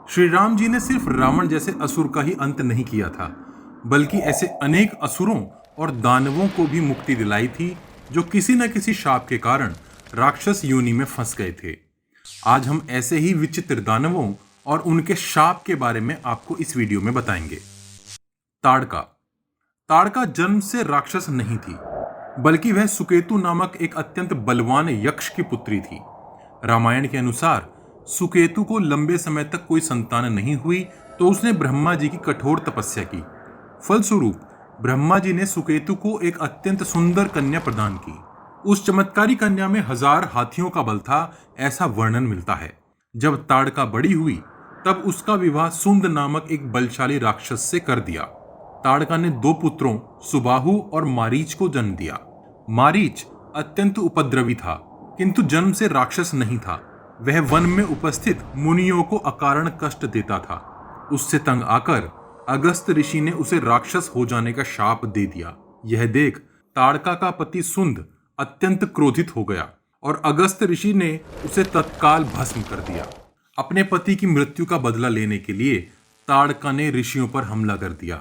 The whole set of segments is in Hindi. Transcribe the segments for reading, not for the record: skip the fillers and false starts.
श्री राम जी ने सिर्फ रावण जैसे असुर का ही अंत नहीं किया था, बल्कि ऐसे अनेक असुरों और दानवों को भी मुक्ति दिलाई थी जो किसी न किसी शाप के कारण राक्षस योनि में फंस गए थे। आज हम ऐसे ही विचित्र दानवों और उनके शाप के बारे में आपको इस वीडियो में बताएंगे। ताड़का। ताड़का जन्म से राक्षस नहीं थी, बल्कि वह सुकेतु नामक एक अत्यंत बलवान यक्ष की पुत्री थी। रामायण के अनुसार सुकेतु को लंबे समय तक कोई संतान नहीं हुई, तो उसने ब्रह्मा जी की कठोर तपस्या की। फलस्वरूप ब्रह्मा जी ने सुकेतु को एक अत्यंत सुंदर कन्या प्रदान की। उस चमत्कारी कन्या में 1000 हाथियों का बल था, ऐसा वर्णन मिलता है। जब ताड़का बड़ी हुई, तब उसका विवाह सुंद नामक एक बलशाली राक्षस से कर दिया। ताड़का ने 2 पुत्रों सुबाहु और मारीच को जन्म दिया। मारीच अत्यंत उपद्रवी था, किंतु जन्म से राक्षस नहीं था। वह वन में उपस्थित मुनियों को अकारण कष्ट देता था। उससे तंग आकर अगस्त ऋषि ने उसे राक्षस हो जाने का शाप दे दिया। यह देख ताड़का का पति सुंद अत्यंत क्रोधित हो गया और अगस्त ऋषि ने उसे तत्काल भस्म कर दिया। अपने पति की मृत्यु का बदला लेने के लिए ताड़का ने ऋषियों पर हमला कर दिया।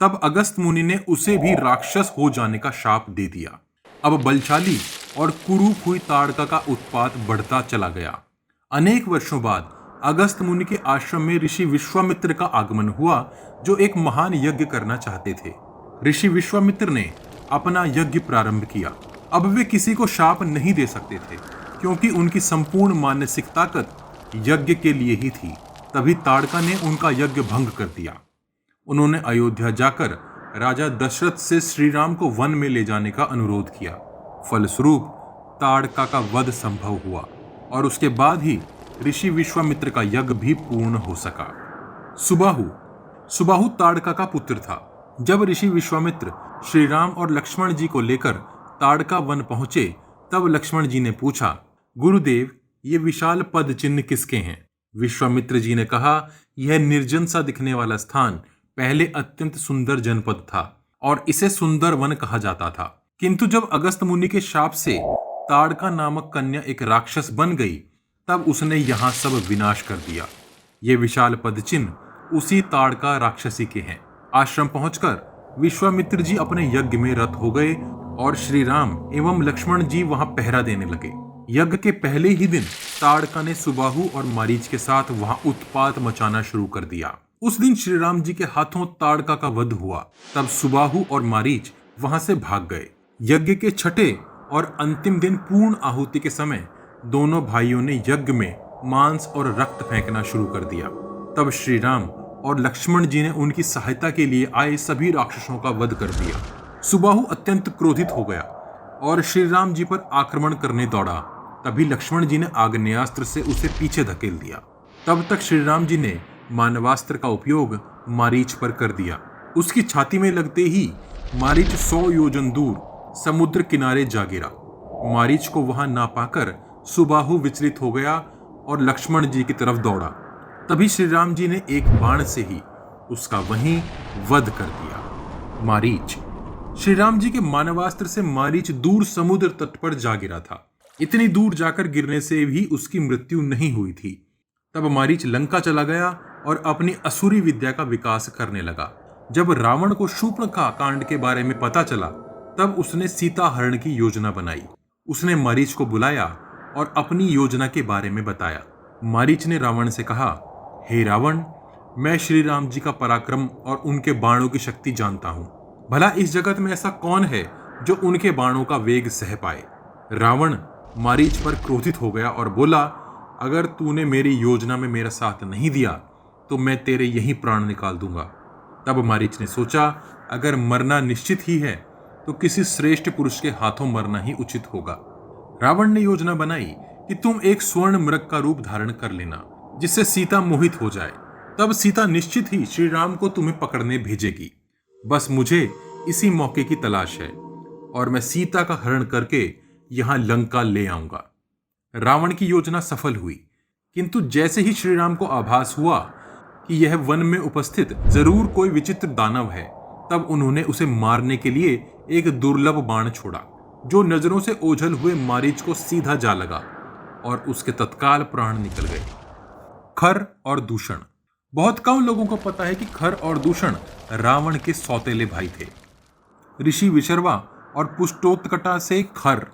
तब अगस्त मुनि ने उसे भी राक्षस हो जाने का शाप दे दिया। अब बलशाली और कुरूप हुई ताड़का का उत्पात बढ़ता चला गया। अनेक वर्षों बाद अगस्त मुनि के आश्रम में ऋषि विश्वामित्र का आगमन हुआ, जो एक महान यज्ञ करना चाहते थे। ऋषि विश्वामित्र ने अपना यज्ञ प्रारंभ किया। अब वे किसी को शाप नहीं दे सकते थे, क्योंकि उनकी संपूर्ण मानसिक ताकत यज्ञ के लिए ही थी। तभी ताड़का ने उनका यज्ञ भंग कर दिया। उन्होंने अयोध्या जाकर राजा दशरथ से श्री राम को वन में ले जाने का अनुरोध किया। फलस्वरूप ताड़का का वध संभव हुआ और उसके बाद ही ऋषि विश्वामित्र का यज्ञ भी पूर्ण हो सका। सुबाहु ताड़का का पुत्र था। जब ऋषि विश्वामित्र श्री राम और लक्ष्मण जी को लेकर ताड़का वन पहुंचे, तब लक्ष्मण जी ने पूछा, गुरुदेव, ये विशाल पद चिन्ह किसके हैं? विश्वामित्र जी ने कहा, यह निर्जन सा दिखने वाला स्थान पहले अत्यंत सुंदर जनपद था और इसे सुंदर वन कहा जाता था। किंतु जब अगस्त मुनि के शाप से ताड़का नामक कन्या एक राक्षस बन गई, तब उसने यहाँ सब विनाश कर दिया। ये विशाल पद चिन्ह उसी ताड़का राक्षसी के हैं। आश्रम पहुंचकर विश्वामित्र जी अपने यज्ञ में रत हो गए और श्री राम एवं लक्ष्मण जी वहां पहरा देने लगे। यज्ञ के पहले ही दिन ताड़का ने सुबाहु और मारीच के साथ वहां उत्पात मचाना शुरू कर दिया। उस दिन श्री राम जी के हाथों ताड़का का वध हुआ। तब सुबाहु और मारीच वहां से भाग गए। यज्ञ के छठे और अंतिम दिन पूर्ण आहुति के समय दोनों भाइयों ने यज्ञ में मांस और रक्त फेंकना शुरू कर दिया। तब श्री राम और लक्ष्मण जी ने उनकी सहायता के लिए आए सभी राक्षसों का वध कर दिया। सुबाहु अत्यंत क्रोधित हो गया और श्री राम जी पर आक्रमण करने दौड़ा। तभी लक्ष्मण जी ने आग्नेयास्त्र से उसे पीछे धकेल दिया। तब तक श्री राम जी ने मानवास्त्र का उपयोग मारीच पर कर दिया। उसकी छाती में लगते ही मारीच 100 योजन दूर समुद्र किनारे जा गिरा। मारीच को वहां ना पाकर सुबाहु विचलित हो गया और लक्ष्मण जी की तरफ दौड़ा। तभी श्री राम जी ने एक बाण से ही उसका वहीं वध कर दिया। मारीच। श्री राम जी के मानवास्त्र से मारीच दूर समुद्र तट पर जा गिरा था। इतनी दूर जाकर गिरने से भी उसकी मृत्यु नहीं हुई थी। तब मारीच लंका चला गया और अपनी असुरी विद्या का विकास करने लगा। जब रावण को शूर्पणखा कांड के बारे में पता चला, तब उसने सीता हरण की योजना बनाई। उसने मारीच को बुलाया और अपनी योजना के बारे में बताया। मारीच ने रावण से कहा, हे रावण, मैं श्री राम जी का पराक्रम और उनके बाणों की शक्ति जानता हूँ। भला इस जगत में ऐसा कौन है जो उनके बाणों का वेग सह पाए? रावण मारीच पर क्रोधित हो गया और बोला, अगर तूने मेरी योजना में मेरा साथ नहीं दिया तो मैं तेरे यही प्राण निकाल दूंगा। तब मारीच ने सोचा, अगर मरना निश्चित ही है तो किसी श्रेष्ठ पुरुष के हाथों मरना ही उचित होगा। रावण ने योजना बनाई कि तुम एक स्वर्ण मृग का रूप धारण कर लेना, जिससे सीता मोहित हो जाए। तब सीता निश्चित ही श्री राम को तुम्हें पकड़ने भेजेगी। बस मुझे इसी मौके की तलाश है और मैं सीता का हरण करके यहां लंका ले आऊंगा। रावण की योजना सफल हुई, किंतु जैसे ही श्री राम को आभास हुआ कि यह वन में उपस्थित जरूर कोई विचित्र दानव है, तब उन्होंने उसे मारने के लिए एक दुर्लभ बाण छोड़ा, जो नजरों से ओझल हुए मारीच को सीधा जा लगा और उसके तत्काल प्राण निकल गए। खर और दूषण। बहुत कम लोगों को पता है कि खर और दूषण रावण के सौतेले भाई थे। ऋषि विशर्वा और पुष्टोत्कटा से खर,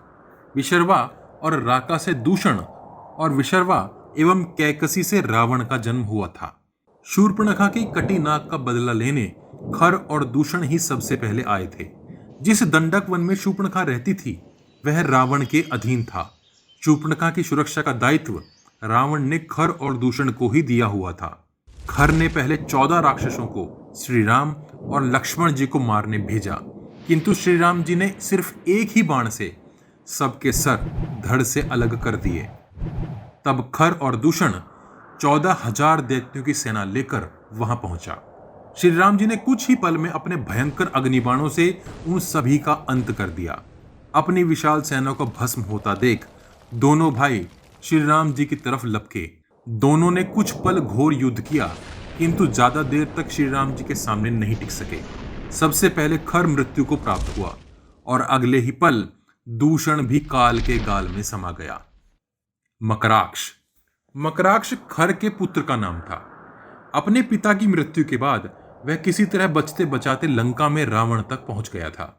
विशर्वा और राका से दूषण और विशर्वा एवं कैकसी से रावण का जन्म हुआ था। शूर्पणखा की कटी नाक का बदला लेने खर और दूषण ही सबसे पहले आए थे। जिस दंडक वन में शूर्पणखा रहती थी वह रावण के अधीन था। शूर्पणखा की सुरक्षा का दायित्व रावण ने खर और दूषण को ही दिया हुआ था। खर ने पहले 14 राक्षसों को श्री राम और लक्ष्मण जी को मारने भेजा, किंतु श्री राम जी ने सिर्फ एक ही बाण से सबके सर धड़ से अलग कर दिए। तब खर और दूषण 14,000 दैत्यों की सेना लेकर वहां पहुंचा। श्री राम जी ने कुछ ही पल में अपने भयंकर अग्निबाणों से उन सभी का अंत कर दिया। अपनी विशाल सेना को भस्म होता देख दोनों भाई श्री राम जी की तरफ लपके। दोनों ने कुछ पल घोर युद्ध किया, किंतु ज्यादा देर तक श्री राम जी के सामने नहीं टिक सके। सबसे पहले खर मृत्यु को प्राप्त हुआ और अगले ही पल दूषण भी काल के गाल में समा गया। मकराक्ष। मकराक्ष खर के पुत्र का नाम था। अपने पिता की मृत्यु के बाद वह किसी तरह बचते बचाते लंका में रावण तक पहुंच गया था।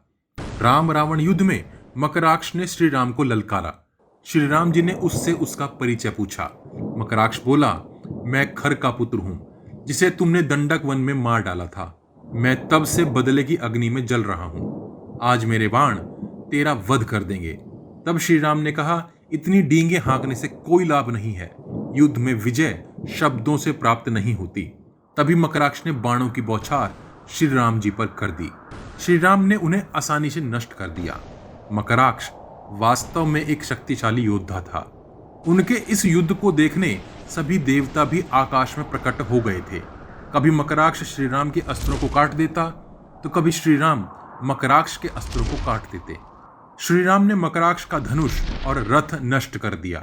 राम रावण युद्ध में मकराक्ष ने श्री राम को ललकारा। श्री राम जी ने उससे उसका परिचय पूछा। मकराक्ष बोला, मैं खर का पुत्र हूं जिसे तुमने दंडक वन में मार डाला था। मैं तब से बदले की अग्नि में जल रहा हूं। आज मेरे बाण तेरा वध कर देंगे। तब श्री राम ने कहा, इतनी डींगे हाँकने से कोई लाभ नहीं है। युद्ध में विजय शब्दों से प्राप्त नहीं होती। तभी मकराक्ष ने बाणों की बौछार श्री राम जी पर कर दी। श्री राम ने उन्हें आसानी से नष्ट कर दिया। मकराक्ष वास्तव में एक शक्तिशाली योद्धा था। उनके इस युद्ध को देखने सभी देवता भी आकाश में प्रकट हो गए थे। कभी मकराक्ष श्री राम के अस्त्रों को काट देता तो कभी श्री राम मकराक्ष के अस्त्रों को काट देते। श्री राम ने मकराक्ष का धनुष और रथ नष्ट कर दिया।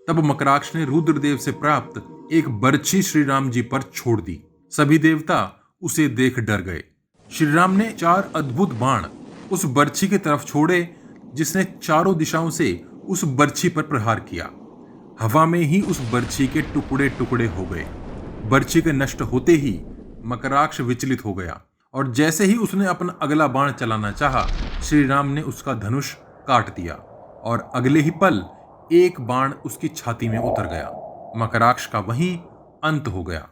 तब मकराक्ष ने रुद्रदेव से प्राप्त एक बर्छी श्री राम जी पर छोड़ दी। सभी देवता उसे देख डर गए। श्री राम ने 4 अद्भुत बाण उस बर्छी की तरफ छोड़े, जिसने चारों दिशाओं से उस बर्छी पर प्रहार किया। हवा में ही उस बर्छी के टुकड़े टुकड़े हो गए। बर्छी के नष्ट होते ही मकराक्ष विचलित हो गया और जैसे ही उसने अपना अगला बाण चलाना चाहा, श्री राम ने उसका धनुष काट दिया और अगले ही पल एक बाण उसकी छाती में उतर गया। मकराक्ष का वहीं अंत हो गया।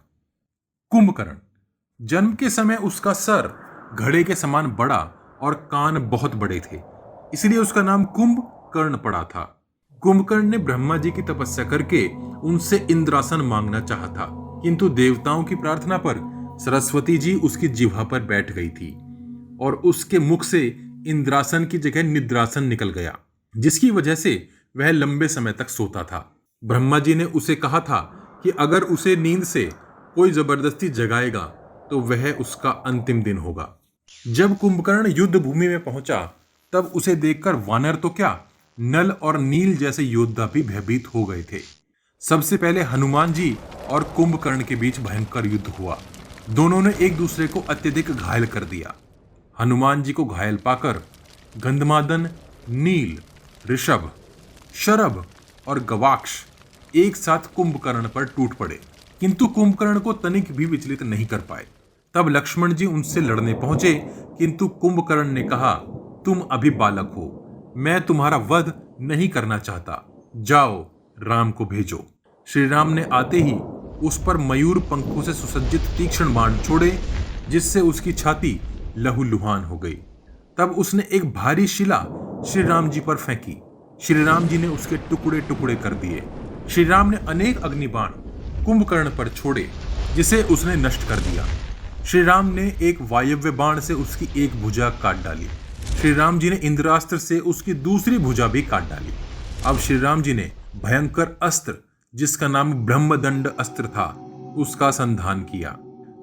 कुंभकर्ण। जन्म के समय उसका सर घड़े के समान बड़ा और कान बहुत बड़े थे, इसलिए उसका नाम कुंभकर्ण पड़ा था। कुंभकर्ण ने ब्रह्मा जी की तपस्या करके उनसे इंद्रासन मांगना चाहा था, किंतु देवताओं की प्रार्थना पर सरस्वती जी उसकी जिह्वा पर बैठ गई थी और उसके मुख से इंद्रासन की जगह निद्रासन निकल गया, जिसकी वजह से वह लंबे समय तक सोता था। ब्रह्मा जी ने उसे कहा था कि अगर उसे नींद से कोई जबरदस्ती जगाएगा तो वह उसका अंतिम दिन होगा। जब कुंभकर्ण युद्ध भूमि में पहुंचा तब उसे देखकर वानर तो क्या, नल और नील जैसे योद्धा भी भयभीत हो गए थे। सबसे पहले हनुमान जी और कुंभकर्ण के बीच भयंकर युद्ध हुआ। दोनों ने एक दूसरे को अत्यधिक घायल कर दिया। हनुमान जी को घायल पाकर गंधमादन, नील, ऋषभ, शरभ और गवाक्ष एक साथ कुंभकर्ण पर टूट पड़े, किंतु कुंभकर्ण को तनिक भी विचलित नहीं कर पाए। तब लक्ष्मण जी उनसे लड़ने पहुंचे, किंतु कुंभकर्ण ने कहा, तुम अभी बालक हो, मैं तुम्हारा वध नहीं करना चाहता, जाओ राम को भेजो। श्री राम ने आते ही उस पर मयूर पंखों से सुसज्जित तीक्ष्ण बाण छोड़े, जिससे उसकी छाती लहूलुहान हो गई। तब उसने एक भारी शिला श्री राम जी पर फेंकी। श्री राम जी ने उसके टुकड़े टुकड़े कर दिए। श्री राम ने अनेक अग्निबाण कुंभकर्ण पर छोड़े, जिसे उसने नष्ट कर दिया। श्री राम ने एक वायव्य बाण से उसकी एक भुजा काट डाली। श्री राम जी ने इंद्रास्त्र से उसकी दूसरी भुजा भी काट डाली। अब श्री राम जी ने भयंकर अस्त्र, जिसका नाम ब्रह्मदंड अस्त्र था, उसका संधान किया।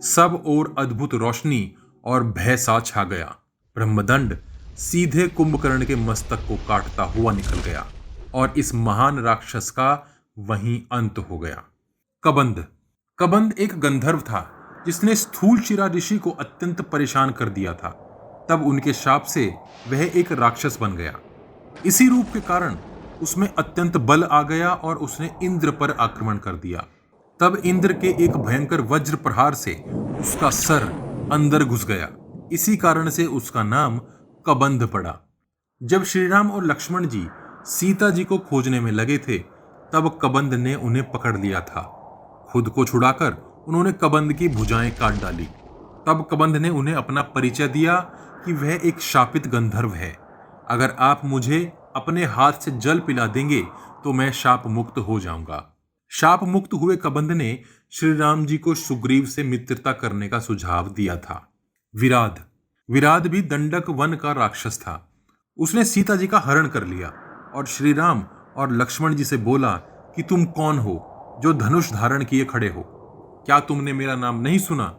सब ओर अद्भुत रोशनी और भय सा छा गया। ब्रह्मदंड सीधे कुंभकर्ण के मस्तक को काटता हुआ निकल गया और इस महान राक्षस का वहीं अंत हो गया। कबंध। कबंध एक गंधर्व था जिसने स्थूलशिरा ऋषि को अत्यंत परेशान कर दिया था। तब उनके शाप से वह एक राक्षस बन गया। इसी रूप के कारण उसमें अत्यंत बल आ गया और उसने इंद्र पर आक्रमण कर दिया। तब इंद्र के एक भयंकर वज्र प्रहार से उसका सर अंदर घुस गया। इसी कारण से उसका नाम कबंध पड़ा। जब श्रीराम और लक्ष्मण जी सीता जी को खोजने में लगे थे, तब कबंध ने उन्हें पकड़ लिया था। खुद को छुड़ाकर उन्होंने कबंध की भुजाएं काट डाली। तब कबंध ने उन्हें अपना परिचय दिया कि वह एक शापित गंधर्व है। अगर आप मुझे अपने हाथ से जल पिला देंगे तो मैं शाप मुक्त हो जाऊंगा। शाप मुक्त हुए कबंध ने श्री राम जी को सुग्रीव से मित्रता करने का सुझाव दिया था। विराध भी दंडक वन का राक्षस था। उसने सीता जी का हरण कर लिया और श्री राम और लक्ष्मण जी से बोला कि तुम कौन हो जो धनुष धारण किए खड़े हो? क्या तुमने मेरा नाम नहीं सुना?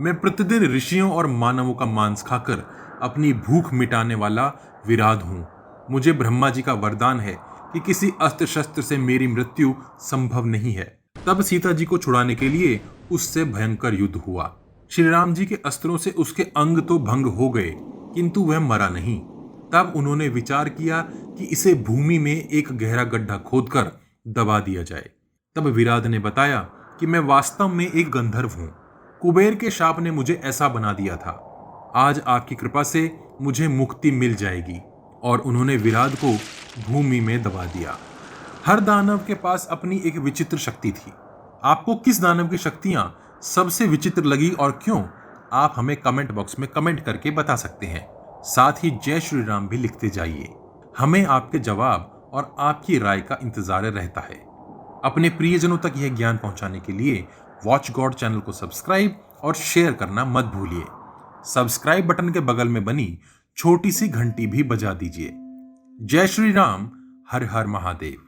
मैं प्रतिदिन ऋषियों और मानवों का मांस खाकर अपनी भूख मिटाने वाला विराध हूं। मुझे ब्रह्मा जी का वरदान है कि किसी अस्त्र शस्त्र से मेरी मृत्यु संभव नहीं है। तब सीता जी को छुड़ाने के लिए उससे भयंकर युद्ध हुआ। श्री राम जी के अस्त्रों से उसके अंग तो भंग हो गए, किंतु वह मरा नहीं। तब उन्होंने विचार किया कि इसे भूमि में एक गहरा गड्ढा खोदकर दबा दिया जाए। तब विराध ने बताया कि मैं वास्तव में एक गंधर्व हूं। कुबेर के शाप ने मुझे ऐसा बना दिया था। आज आपकी कृपा से मुझे मुक्ति मिल जाएगी। और उन्होंने विराध को भूमि में दबा दिया। हर दानव के पास अपनी एक विचित्र शक्ति थी। आपको किस दानव की शक्तियां सबसे विचित्र लगी और क्यों? आप हमें कमेंट बॉक्स में कमेंट करके बता सकते हैं। साथ ही जय श्री राम भी लिखते जाइए। हमें आपके जवाब और आपकी राय का इंतजार रहता है। अपने प्रियजनों तक यह ज्ञान पहुंचाने के लिए वॉच गॉड चैनल को सब्सक्राइब और शेयर करना मत भूलिए। सब्सक्राइब बटन के बगल में बनी छोटी सी घंटी भी बजा दीजिए। जय श्री राम। हर हर महादेव।